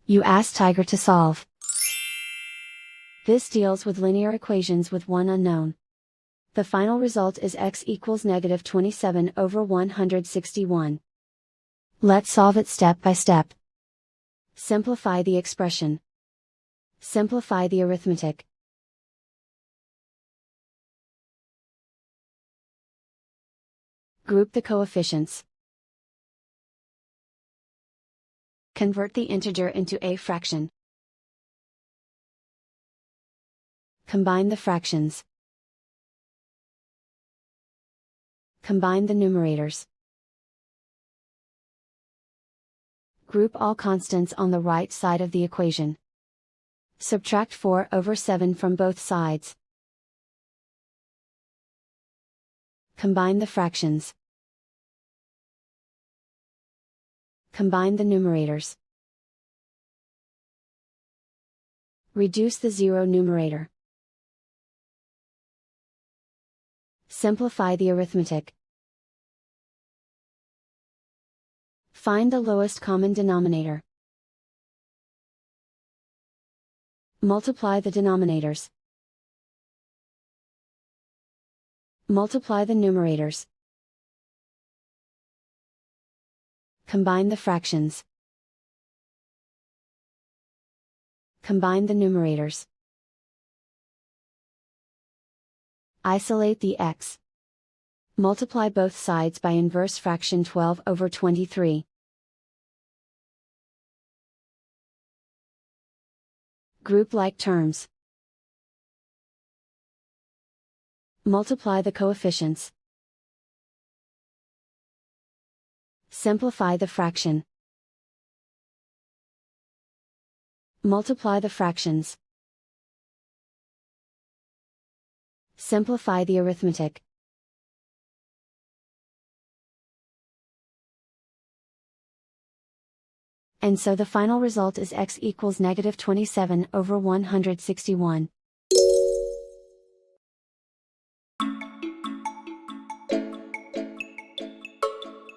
You ask Tiger to solve. This deals with linear equations with one unknown. The final result is x equals negative 27 over 161. Let's solve it step by step. Simplify the expression. Simplify the arithmetic. Group the coefficients. Convert the integer into a fraction. Combine the fractions. Combine the numerators. Group all constants on the right side of the equation. Subtract 4 over 7 from both sides. Combine the fractions. Combine the numerators. Reduce the zero numerator. Simplify the arithmetic. Find the lowest common denominator. Multiply the denominators. Multiply the numerators. Combine the fractions. Combine the numerators. Isolate the x. Multiply both sides by inverse fraction 12 over 23. Group like terms. Multiply the coefficients. Simplify the fraction. Multiply the fractions. Simplify the arithmetic. And so the final result is x equals negative 27 over 161.